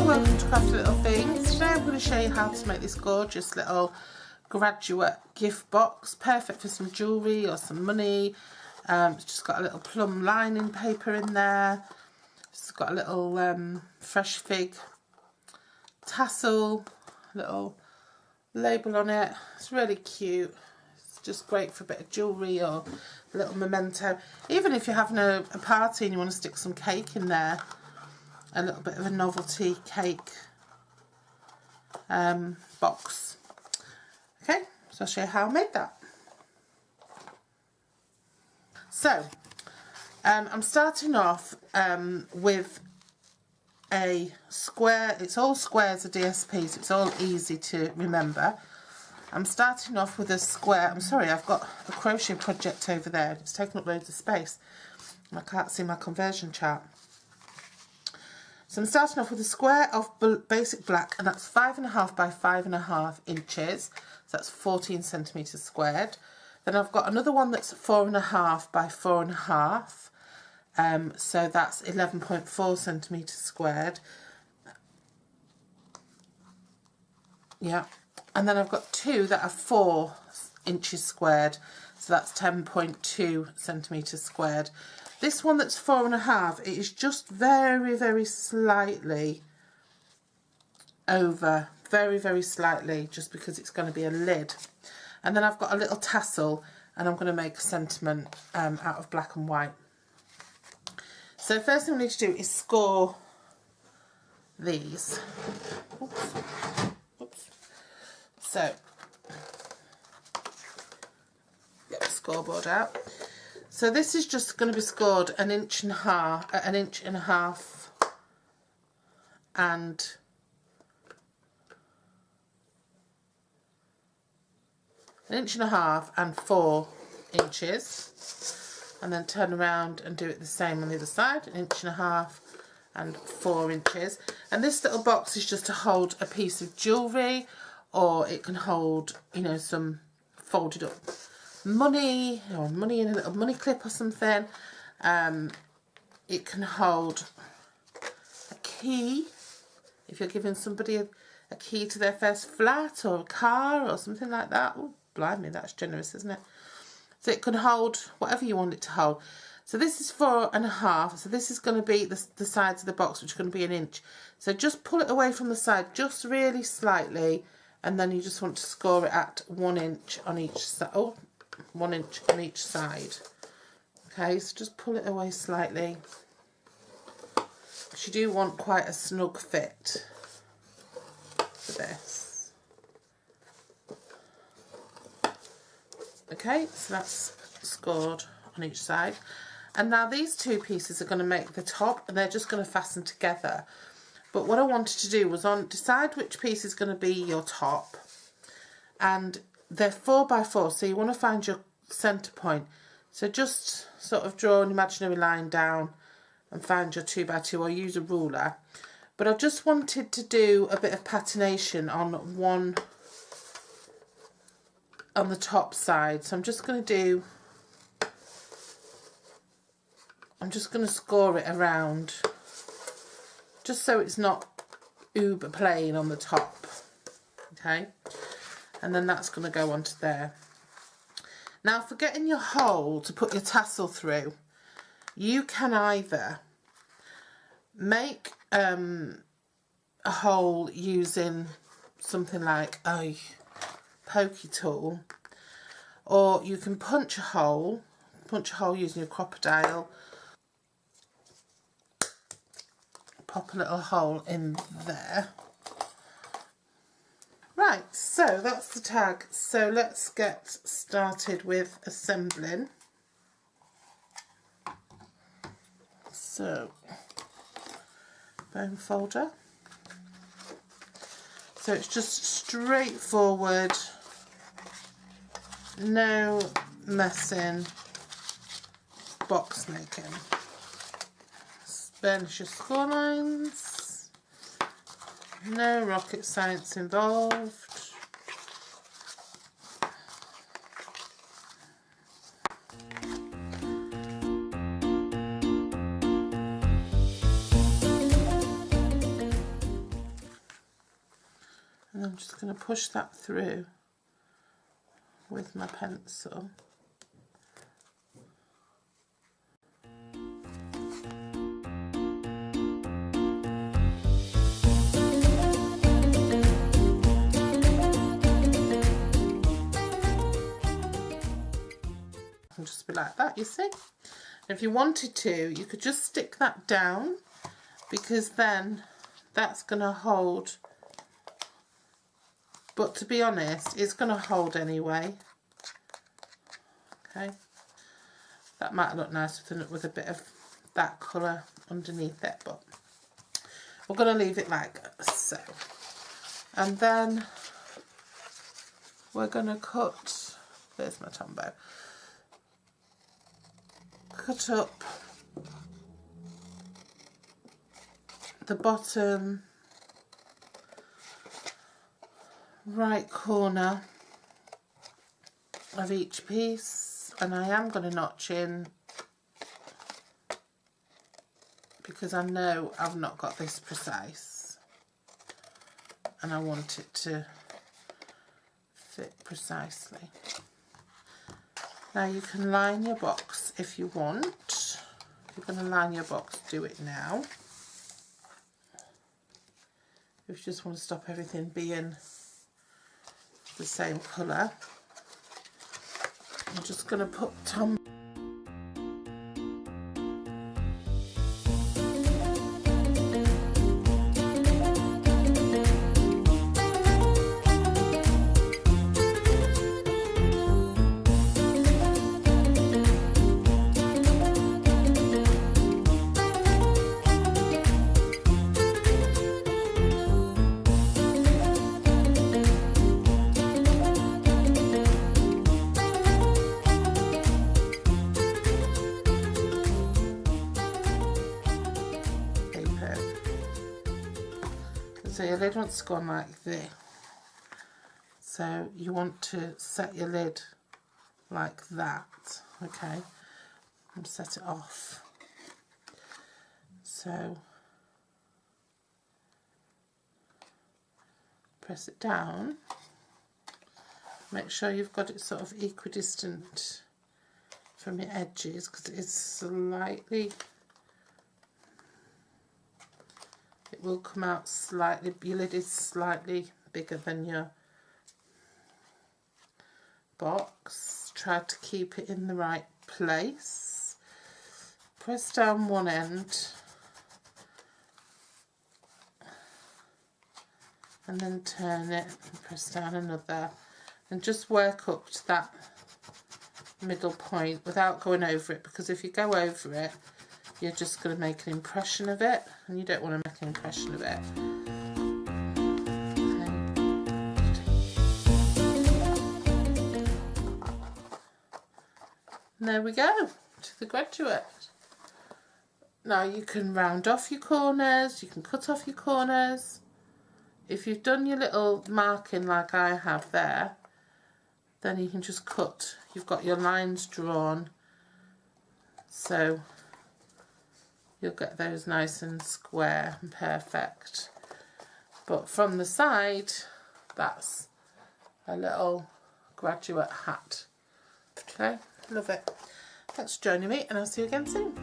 welcome to Crafty Little Things. Today I'm going to show you how to make this gorgeous little graduate gift box, perfect for some jewellery or some money. It's just got a little plum lining paper in there. It's got a little fresh fig tassel, little label on it. It's really cute. It's just great for a bit of jewellery or a little memento. Even if you're having a party and you want to stick some cake in there, a little bit of a novelty cake box. Okay, so I'll show you how I made that. So I'm starting off with a square. It's all squares of DSPs, it's all easy to remember. I'm starting off with a square. I'm sorry, I've got a crochet project over there. It's taking up loads of space. I can't see my conversion chart. So I'm starting off with a square of basic black, and that's 5.5 by 5.5 inches. So that's 14 centimetres squared. Then I've got another one that's 4.5 by 4.5. So that's 11.4 centimetres squared. Yeah. And then I've got two that are 4 inches squared. So that's 10.2 centimetres squared. This one that's 4.5, it is just very, very slightly over, very slightly, just because it's going to be a lid. And then I've got a little tassel, and I'm going to make a sentiment out of black and white. So first thing we need to do is score these. Oops. Oops. So get the scoreboard out. So this is just going to be scored 1.5 inches, 1.5 inches, and 1.5 inches and 4 inches, and then turn around and do it the same on the other side, 1.5 inches and 4 inches. And this little box is just to hold a piece of jewellery, or it can hold, you know, some folded up money, or money in a little money clip or something. It can hold a key, if you're giving somebody a key to their first flat or a car or something like that. Oh, blimey, that's generous, isn't it? So it can hold whatever you want it to hold. So this is 4.5, so this is going to be the sides of the box, which are going to be 1 inch. So just pull it away from the side, just really slightly, and then you just want to score it at 1 inch on each side. Oh, 1 inch on each side. Okay, so just pull it away slightly, because you do want quite a snug fit for this. Okay, so that's scored on each side. And now these two pieces are going to make the top, and they're just going to fasten together. But what I wanted to do was decide which piece is going to be your top. And they're 4 by 4, so you want to find your centre point. So just sort of draw an imaginary line down and find your 2 by 2, or use a ruler. But I just wanted to do a bit of patination on the top side. So I'm just going to score it around, just so it's not uber plain on the top. Okay. And then that's going to go onto there. Now, for getting your hole to put your tassel through, you can either make a hole using something like a pokey tool, or you can punch a hole using your crocodile. Pop a little hole in there. Right, so that's the tag. So let's get started with assembling. So, bone folder. So it's just straightforward, no messing box making. Burnish your score lines. No rocket science involved. I'm just going to push that through with my pencil. And just be like that, you see. And if you wanted to, you could just stick that down, because then that's going to hold. But to be honest, it's going to hold anyway. Okay, that might look nice with a bit of that colour underneath it, but we're going to leave it like so. And then we're going to cut, there's my Tombow, cut up the bottom right corner of each piece, and I am going to notch in because I know I've not got this precise and I want it to fit precisely. Now you can line your box if you want. If you're going to line your box, do it now. If you just want to stop everything being the same colour, I'm just going to put Tom so your lid wants to go on like this. So you want to set your lid like that, okay, and set it off. So press it down. Make sure you've got it sort of equidistant from your edges, because it is slightly, it will come out slightly, your lid is slightly bigger than your box. Try to keep it in the right place. Press down one end and then turn it and press down another, and just work up to that middle point without going over it, because if you go over it you're just going to make an impression of it, and you don't want to make an impression of it. And there we go, to the graduate. Now you can round off your corners, you can cut off your corners. If you've done your little marking like I have there, then you can just cut. You've got your lines drawn, so you'll get those nice and square and perfect. But from the side, that's a little graduate hat. Okay, love it. Thanks for joining me, and I'll see you again soon.